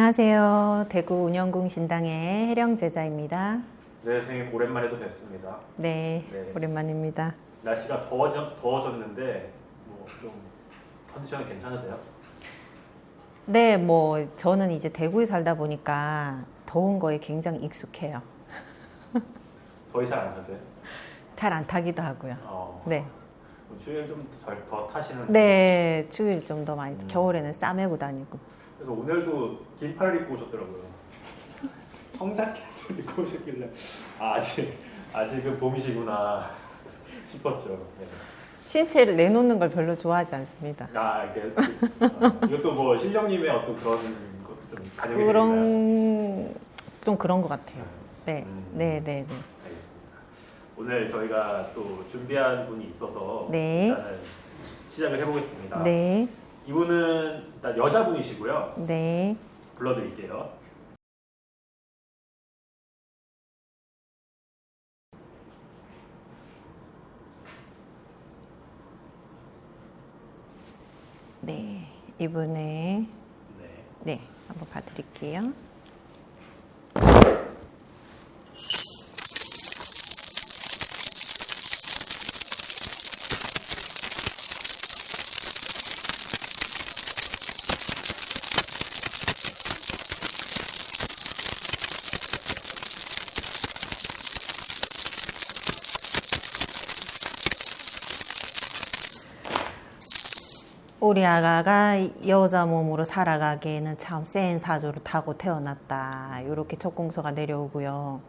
안녕하세요. 대구 운영궁 신당의 혜령 제자입니다. 네, 선생님 오랜만에 또 뵙습니다. 네, 네. 오랜만입니다. 날씨가 더워졌는데 뭐 좀 컨디션 괜찮으세요? 네, 뭐 저는 이제 대구에 살다 보니까 더운 거에 굉장히 익숙해요. 더위 잘 안 타세요? 잘 안 타기도 하고요. 네, 추위를 좀 더 타시는. 네, 추위를 좀 더 많이 겨울에는 싸매고 다니고. 그래서 오늘도 긴팔을 입고 오셨더라고요. 청자켓을 입고 오셨길래 아직은 봄이시구나 싶었죠. 네. 신체를 내놓는 걸 별로 좋아하지 않습니다. 이게 이것도 뭐 신령님의 어떤 그런 것도 좀 반영이 되나요? 좀 그런 것 같아요. 네, 네, 네, 네. 알겠습니다. 오늘 저희가 또 준비한 분이 있어서 네. 일단은 시작을 해보겠습니다. 네, 이분은 일단 여자분이시고요. 네. 불러드릴게요. 네, 이분의 네. 네, 한번 봐드릴게요. 우리 아가가 여자 몸으로 살아가기에는 참 센 사주를 타고 태어났다. 이렇게 첫 공서가 내려오고요.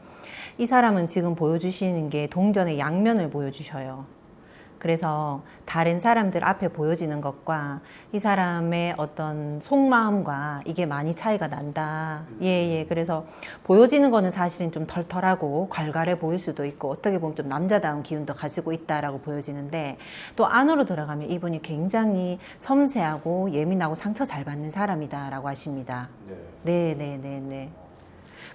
이 사람은 지금 보여주시는 게 동전의 양면을 보여주셔요. 그래서 다른 사람들 앞에 보여지는 것과 이 사람의 어떤 속마음과 이게 많이 차이가 난다. 예. 그래서 보여지는 거는 사실은 좀 털털하고 괄괄해 보일 수도 있고 어떻게 보면 좀 남자다운 기운도 가지고 있다라고 보여지는데 또 안으로 들어가면 이분이 굉장히 섬세하고 예민하고 상처 잘 받는 사람이다라고 하십니다. 네. 네,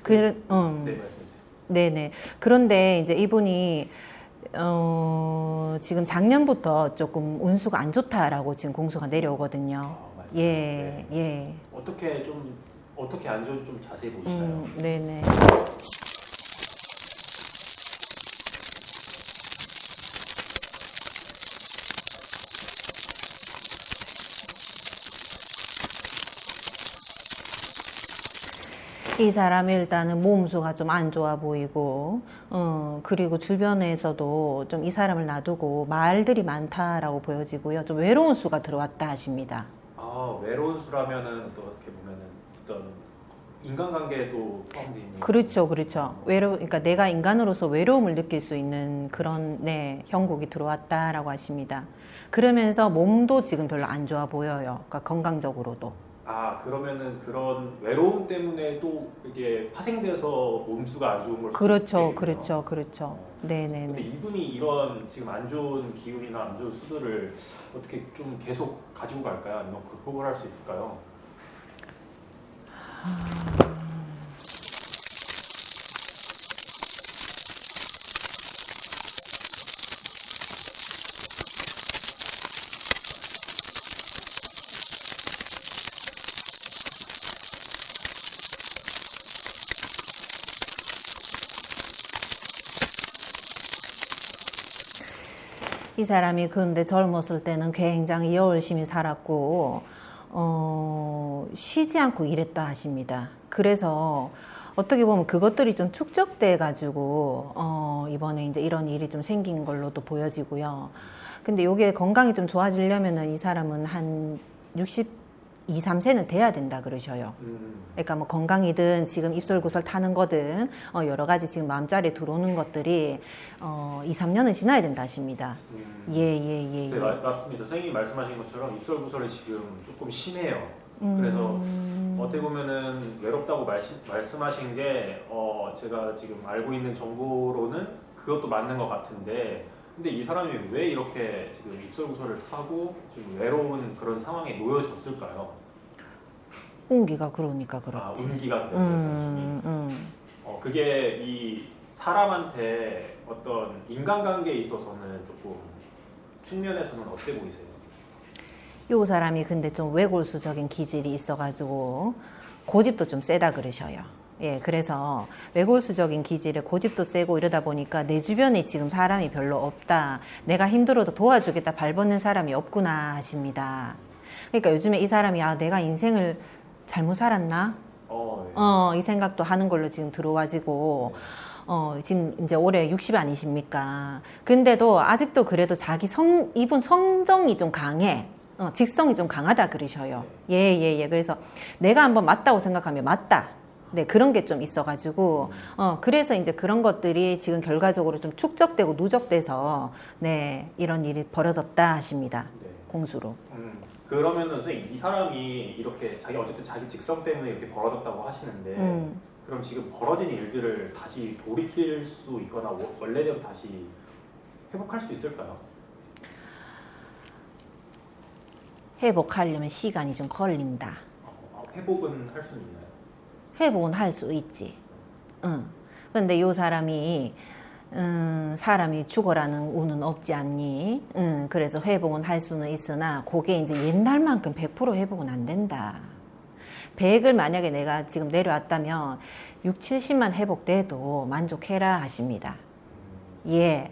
말씀해주세요. 네네. 그런데 이제 이분이 지금 작년부터 조금 운수가 안 좋다라고 지금 공수가 내려오거든요. 맞습니다. 예, 네. 예. 어떻게 안 좋은지 좀 자세히 보시나요? 네네. 이 사람이 일단은 몸수가 좀 안 좋아 보이고, 그리고 주변에서도 좀 이 사람을 놔두고 말들이 많다라고 보여지고요. 좀 외로운 수가 들어왔다 하십니다. 외로운 수라면은 또 어떻게 보면은 어떤 인간관계에도 포함되어 있는. 그렇죠, 그렇죠. 그러니까 내가 인간으로서 외로움을 느낄 수 있는 그런, 네, 형국이 들어왔다라고 하십니다. 그러면서 몸도 지금 별로 안 좋아 보여요. 그러니까 건강적으로도. 그러면은 그런 외로움 때문에 또 이게 파생돼서 몸수가 안 좋은 걸 수도 그렇죠, 있겠군요. 그렇죠, 그렇죠. 근데 네네네. 이분이 이런 지금 안 좋은 기운이나 안 좋은 수들을 어떻게 좀 계속 가지고 갈까요? 아니면 극복을 할 수 있을까요? 이 사람이 근데 젊었을 때는 굉장히 열심히 살았고, 쉬지 않고 일했다 하십니다. 그래서 어떻게 보면 그것들이 좀 축적돼 가지고, 이번에 이제 이런 일이 좀 생긴 걸로도 보여지고요. 근데 요게 건강이 좀 좋아지려면은 이 사람은 한 62, 3세는 돼야 된다 그러셔요. 그러니까 뭐 건강이든 지금 입설구설 타는 거든 여러 가지 지금 마음자리에 들어오는 것들이 2, 3년은 지나야 된다 하십니다. 예. 네, 맞습니다. 선생님이 말씀하신 것처럼 입설구설이 지금 조금 심해요. 그래서 어떻게 보면은 외롭다고 말씀하신 게 제가 지금 알고 있는 정보로는 그것도 맞는 것 같은데, 근데 이 사람이 왜 이렇게 지금 입설구설을 타고 지금 외로운 그런 상황에 놓여졌을까요? 운기가 그러니까 그렇지. 운기가 그랬어요. 그게 이 사람한테 어떤 인간관계에 있어서는 조금 측면에서는 어때 보이세요? 요 사람이 근데 좀 외골수적인 기질이 있어가지고 고집도 좀 세다 그러셔요. 예, 그래서 외골수적인 기질에 고집도 세고 이러다 보니까 내 주변에 지금 사람이 별로 없다. 내가 힘들어도 도와주겠다 발벗는 사람이 없구나 하십니다. 그러니까 요즘에 이 사람이 내가 인생을 잘못 살았나? 네. 이 생각도 하는 걸로 지금 들어와지고, 지금 이제 올해 60 아니십니까? 근데도 아직도 그래도 이분 성정이 좀 강해. 직성이 좀 강하다 그러셔요. 예. 그래서 내가 한번 맞다고 생각하면 맞다. 네, 그런 게 좀 있어가지고, 그래서 이제 그런 것들이 지금 결과적으로 좀 축적되고 누적돼서, 네, 이런 일이 벌어졌다 하십니다. 네. 공수로. 그러면은 선생님 이 사람이 이렇게 어쨌든 자기 직성 때문에 이렇게 벌어졌다고 하시는데 그럼 지금 벌어진 일들을 다시 돌이킬 수 있거나 원래대로 다시 회복할 수 있을까요? 회복하려면 시간이 좀 걸린다. 회복은 할 수는 있나요? 회복은 할 수 있지. 근데 요 사람이 사람이 죽어라는 운은 없지 않니? 그래서 회복은 할 수는 있으나 그게 이제 옛날만큼 100% 회복은 안 된다. 100을 만약에 내가 지금 내려왔다면 6, 70만 회복돼도 만족해라 하십니다. 예.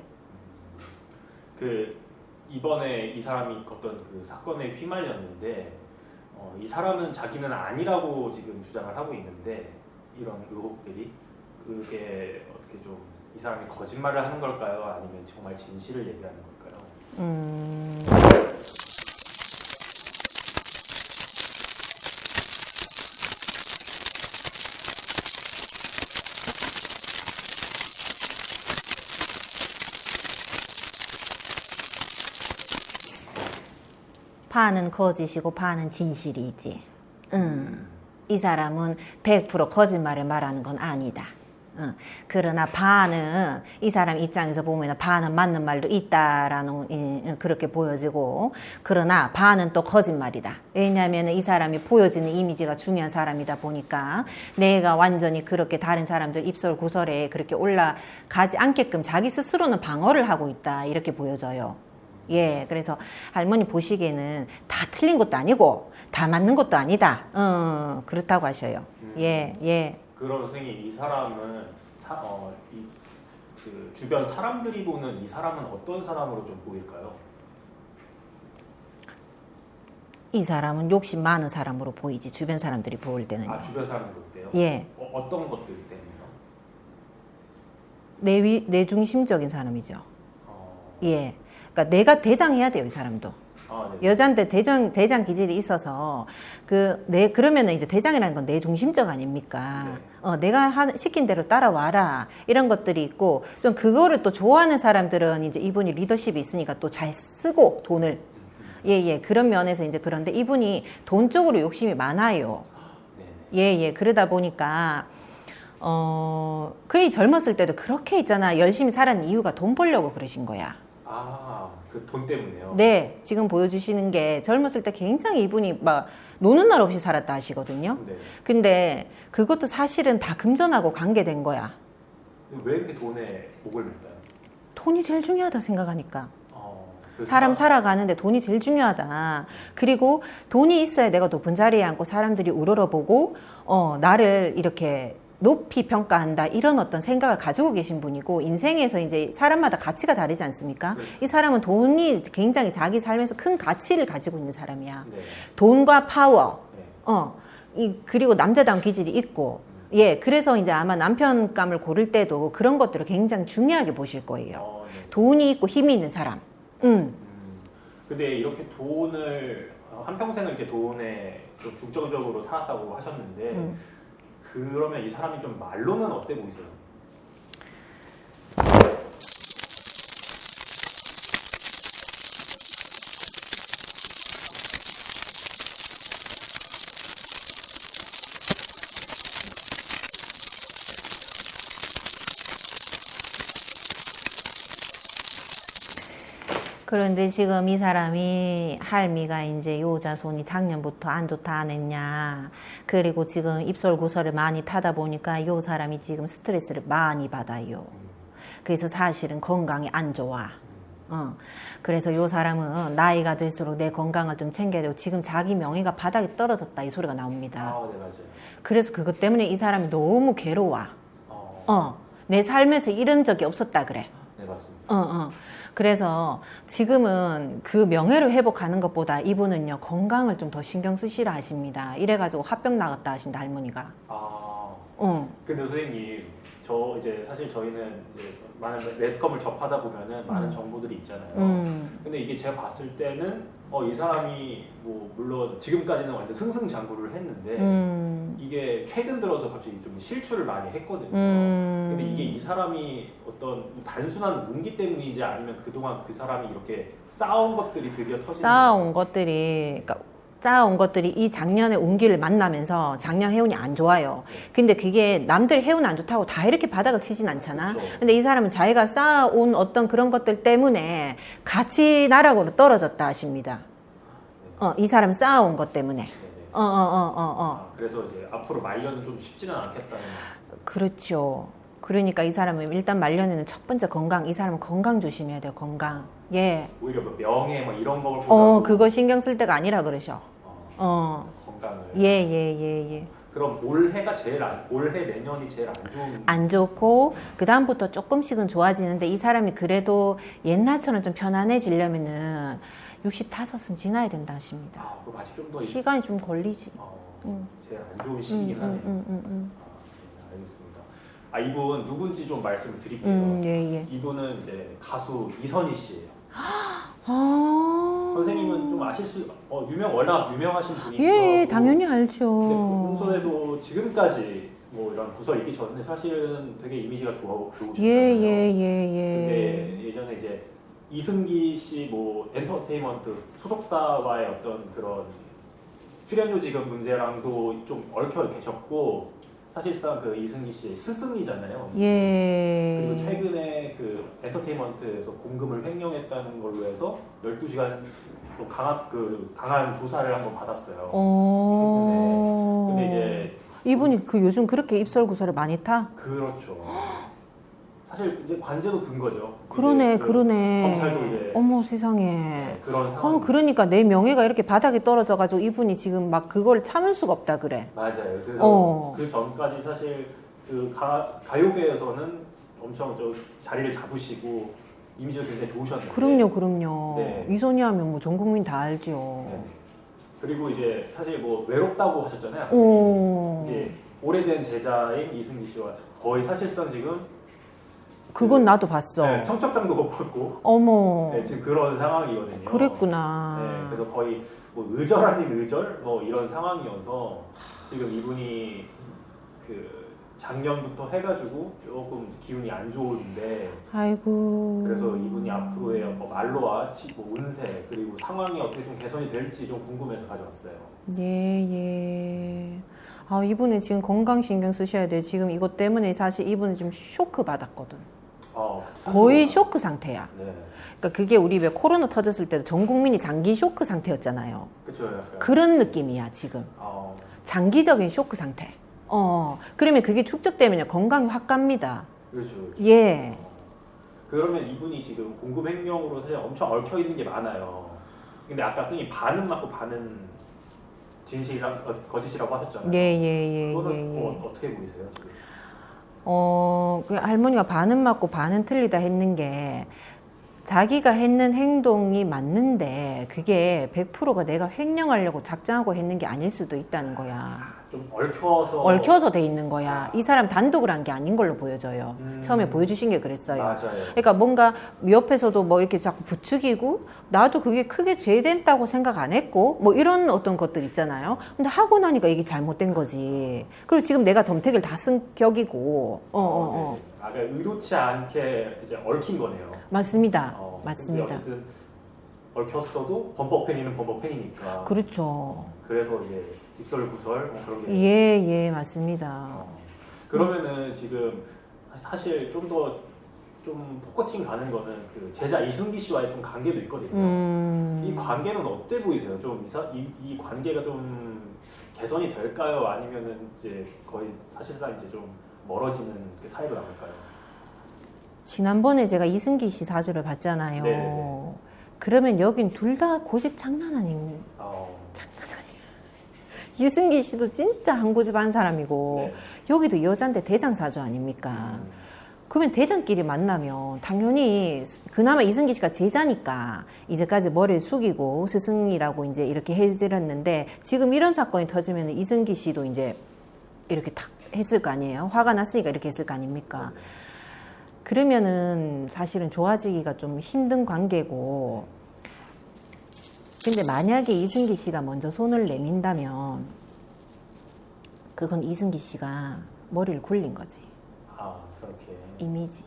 이번에 이 사람이 어떤 그 사건에 휘말렸는데 이 사람은 자기는 아니라고 지금 주장을 하고 있는데 이런 의혹들이 그게 어떻게 좀 이 사람이 거짓말을 하는 걸까요? 아니면 정말 진실을 얘기하는 걸까요? 반은 거짓이고 반은 진실이지. 이 사람은 100% 거짓말을 말하는 건 아니다. 그러나 반은 이 사람 입장에서 보면 반은 맞는 말도 있다라는 그렇게 보여지고, 그러나 반은 또 거짓말이다. 왜냐하면 이 사람이 보여지는 이미지가 중요한 사람이다 보니까 내가 완전히 그렇게 다른 사람들 입설 구설에 그렇게 올라가지 않게끔 자기 스스로는 방어를 하고 있다, 이렇게 보여져요. 예, 그래서 할머니 보시기에는 다 틀린 것도 아니고 다 맞는 것도 아니다. 그렇다고 하셔요. 예. 그럼 선생님 이 사람은 그 주변 사람들이 보는 이 사람은 어떤 사람으로 좀 보일까요? 이 사람은 욕심 많은 사람으로 보이지, 주변 사람들이 볼 때는요. 주변 사람들 볼 때요? 예. 어떤 것들 때문에요? 내중심적인 사람이죠. 예. 그러니까 내가 대장해야 돼요, 이 사람도. 네. 여자인데 대장 기질이 있어서 그러면은 이제 대장이라는 건 내 중심적 아닙니까? 네. 내가 시킨 대로 따라와라, 이런 것들이 있고, 좀 그거를 또 좋아하는 사람들은 이제 이분이 리더십이 있으니까 또 잘 쓰고 돈을. 예. 그런 면에서 이제 그런데 이분이 돈 쪽으로 욕심이 많아요. 예. 그러다 보니까 그래 젊었을 때도 그렇게 있잖아, 열심히 살았는 이유가 돈 벌려고 그러신 거야. 그 돈 때문에요? 네, 지금 보여주시는 게 젊었을 때 굉장히 이분이 막 노는 날 없이 살았다 하시거든요. 네. 근데 그것도 사실은 다 금전하고 관계된 거야. 왜 이렇게 돈에 목을 맸어요? 돈이 제일 중요하다 생각하니까. 사람 살아가는데 돈이 제일 중요하다. 그리고 돈이 있어야 내가 높은 자리에 앉고 사람들이 우러러보고 나를 이렇게 높이 평가한다, 이런 어떤 생각을 가지고 계신 분이고, 인생에서 이제 사람마다 가치가 다르지 않습니까? 그렇죠. 이 사람은 돈이 굉장히 자기 삶에서 큰 가치를 가지고 있는 사람이야. 네. 돈과 파워, 네. 그리고 남자다운 기질이 있고, 예, 그래서 이제 아마 남편감을 고를 때도 그런 것들을 굉장히 중요하게 보실 거예요. 네. 돈이 있고 힘이 있는 사람. 근데 이렇게 돈을 한평생을 이렇게 돈에 좀 중점적으로 살았다고 하셨는데 그러면 이 사람이 좀 말로는 어때 보이세요? 그런데 지금 이 사람이 할미가 이제 요자 손이 작년부터 안 좋다 안 했냐. 그리고 지금 입설구설을 많이 타다 보니까 요 사람이 지금 스트레스를 많이 받아요. 그래서 사실은 건강이 안 좋아. 그래서 요 사람은 나이가 들수록 내 건강을 좀 챙겨야 되고 지금 자기 명예가 바닥에 떨어졌다 이 소리가 나옵니다. 네, 맞아요. 그래서 그것 때문에 이 사람이 너무 괴로워. 내 삶에서 이런 적이 없었다 그래. 네, 맞습니다. 그래서 지금은 그 명예를 회복하는 것보다 이분은요 건강을 좀 더 신경 쓰시라 하십니다. 이래가지고 화병 나갔다 하신다 할머니가. 근데 선생님, 저 이제 사실 저희는 이제 많은 매스컴을 접하다 보면은 많은 정보들이 있잖아요. 근데 이게 제가 봤을 때는 이 사람이 뭐 물론 지금까지는 완전 승승장구를 했는데 이게 최근 들어서 갑자기 좀 실추를 많이 했거든요. 근데 이게 이 사람이 어떤 단순한 운기 때문인지 아니면 그동안 그 사람이 이렇게 쌓아온 것들이 드디어 터지는 쌓아온 것들이 이 작년에 운기를 만나면서 작년 해운이 안 좋아요. 근데 그게 남들 해운 안 좋다고 다 이렇게 바닥을 치진 않잖아. 그렇죠. 근데 이 사람은 자기가 쌓아온 어떤 그런 것들 때문에 같이 나락으로 떨어졌다 하십니다. 이 사람 쌓아온 것 때문에. 그래서 이제 앞으로 말년은 좀 쉽지는 않겠다는 말씀. 그렇죠. 그러니까 이 사람은 일단 말년에는 첫 번째 건강, 이 사람은 건강 조심해야 돼요. 건강. 예. 오히려 뭐 명예 뭐 이런 거보다 그거 신경 쓸 때가 아니라 그러셔. 건강을. 예. 그럼 올해 내년이 제일 안 좋은. 안 좋고 그 다음부터 조금씩은 좋아지는데 이 사람이 그래도 옛날처럼 좀 편안해지려면은 65은 지나야 된다 하십니다. 그럼 아직 좀 더 시간이 좀 걸리지. 제일 안 좋은 시기긴 하네요. 알겠습니다. 이분 누군지 좀 말씀을 드릴게요. 예. 이분은 이제 가수 이선희 씨예요. 아. 선생님은 좀 아실 수, 워낙 유명하신 분이고. 예, 당연히 알죠. 평소에도 지금까지 뭐 이런 부서 있기 전에 사실은 되게 이미지가 좋으셨잖아요. 예. 근데 예전에 이제 이승기 씨 뭐 엔터테인먼트 소속사와의 어떤 그런 출연료 지급 문제랑도 좀 얽혀 계셨고 사실상 그 이승기 씨의 스승이잖아요. 예. 그리고 최근에 그 엔터테인먼트에서 공금을 횡령했다는 걸로 해서 12시간 좀 강한 조사를 한번 받았어요. 근데 이제 이분이 그 요즘 그렇게 입설 구설을 많이 타? 그렇죠. 사실 이제 관제도 든 거죠. 그러네. 검찰도 이제 어머 세상에. 네, 그런 상황. 그러니까 내 명예가 이렇게 바닥에 떨어져가지고 이분이 지금 막 그걸 참을 수가 없다 그래. 맞아요. 그래서 그 전까지 사실 그 가요계에서는 엄청 자리를 잡으시고 이미지가 굉장히 좋으셨는데. 그럼요. 네. 이선희 하면 뭐 전 국민 다 알죠. 네. 그리고 이제 사실 뭐 외롭다고 하셨잖아요. 이제 오래된 제자인 이승기 씨와 거의 사실상 지금 그건 나도 봤어. 네, 청첩장도 못 받고. 어머. 네, 지금 그런 상황이거든요. 그랬구나. 네, 그래서 거의 뭐 의절 아닌 의절 뭐 이런 상황이어서 지금 이분이 그 작년부터 해가지고 조금 기운이 안 좋은데. 아이고. 그래서 이분이 앞으로의 뭐 말로와 뭐 운세 그리고 상황이 어떻게 좀 개선이 될지 좀 궁금해서 가져왔어요. 예. 이분은 지금 건강 신경 쓰셔야 돼. 지금 이것 때문에 사실 이분은 지금 쇼크 받았거든. 거의 쇼크 상태야. 네. 그러니까 그게 우리 왜 코로나 터졌을 때도 전 국민이 장기 쇼크 상태였잖아요. 그렇죠. 그런 느낌이야 지금. 장기적인 쇼크 상태. 그러면 그게 축적되면 건강이 확 갑니다. 그렇죠. 예. 그러면 이분이 지금 공급 횡령으로 사실 엄청 얽혀 있는 게 많아요. 근데 아까 선생님 반은 맞고 반은 진실이랑 거짓이라고 하셨잖아요. 그거는 어떻게 보이세요 지금? 그 할머니가 반은 맞고 반은 틀리다 했는 게 자기가 했는 행동이 맞는데 그게 100%가 내가 횡령하려고 작정하고 했는 게 아닐 수도 있다는 거야. 좀 얽혀서 돼 있는 거야. 이 사람 단독으로 한 게 아닌 걸로 보여져요. 처음에 보여주신 게 그랬어요. 맞아요. 그러니까 뭔가 옆에서도 뭐 이렇게 자꾸 부추기고 나도 그게 크게 죄됐다고 생각 안 했고 뭐 이런 어떤 것들 있잖아요. 근데 하고 나니까 이게 잘못된 거지. 그리고 지금 내가 덤택을 다 쓴 격이고. 그러니까 의도치 않게 이제 얽힌 거네요. 맞습니다. 근데 맞습니다. 어쨌든 얽혔어도 범법행위는 범법행위니까. 그렇죠. 그래서 이제 입설 구설 뭐 그런 게. 예, 맞습니다. 그러면은 지금 사실 좀 더 좀 포커싱 가는 거는 그 제자 이승기 씨와의 좀 관계도 있거든요. 이 관계는 어때 보이세요? 좀 이 관계가 좀 개선이 될까요? 아니면은 이제 거의 사실상 이제 좀 멀어지는 그 사이로 나갈까요? 지난번에 제가 이승기 씨 사주를 봤잖아요. 네네네. 그러면 여긴 둘 다 고집 장난 아닌 이승기 씨도 진짜 한 고집 한 사람이고 네. 여기도 여잔데 대장 사주 아닙니까? 그러면 대장끼리 만나면 당연히 그나마 이승기 씨가 제자니까 이제까지 머리를 숙이고 스승이라고 이제 이렇게 해드렸는데 지금 이런 사건이 터지면 이승기 씨도 이제 이렇게 탁 했을 거 아니에요? 화가 났으니까 이렇게 했을 거 아닙니까? 그러면은 사실은 좋아지기가 좀 힘든 관계고 근데 만약에 이승기 씨가 먼저 손을 내민다면 그건 이승기 씨가 머리를 굴린 거지. 아, 그렇게. 이미지.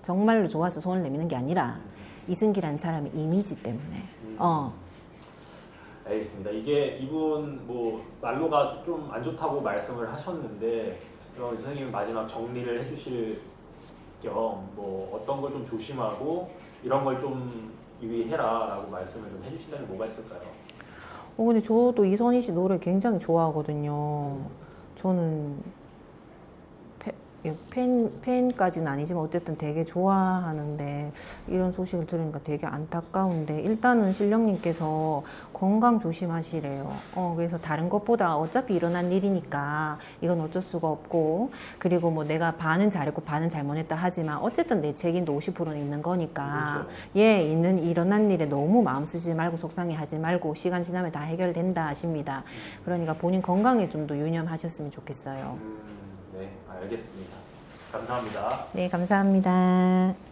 정말로 좋아서 손을 내미는 게 아니라 이승기라는 사람의 이미지 때문에. 알겠습니다. 이게 이분 뭐 말로가 좀 안 좋다고 말씀을 하셨는데 그럼 선생님 마지막 정리를 해주실 겸 뭐 어떤 걸 좀 조심하고 이런 걸 좀 유의해라라고 말씀을 좀 해주신다면 뭐가 있을까요? 근데 저도 이선희 씨 노래 굉장히 좋아하거든요. 저는 팬까지는 아니지만 어쨌든 되게 좋아하는데 이런 소식을 들으니까 되게 안타까운데 일단은 신령님께서 건강 조심하시래요. 그래서 다른 것보다 어차피 일어난 일이니까 이건 어쩔 수가 없고 그리고 뭐 내가 반은 잘했고 반은 잘못했다 하지만 어쨌든 내 책임도 50%는 있는 거니까 그렇죠. 일어난 일에 너무 마음 쓰지 말고 속상해하지 말고 시간 지나면 다 해결된다 하십니다. 그러니까 본인 건강에 좀 더 유념하셨으면 좋겠어요. 네, 알겠습니다. 감사합니다. 네, 감사합니다.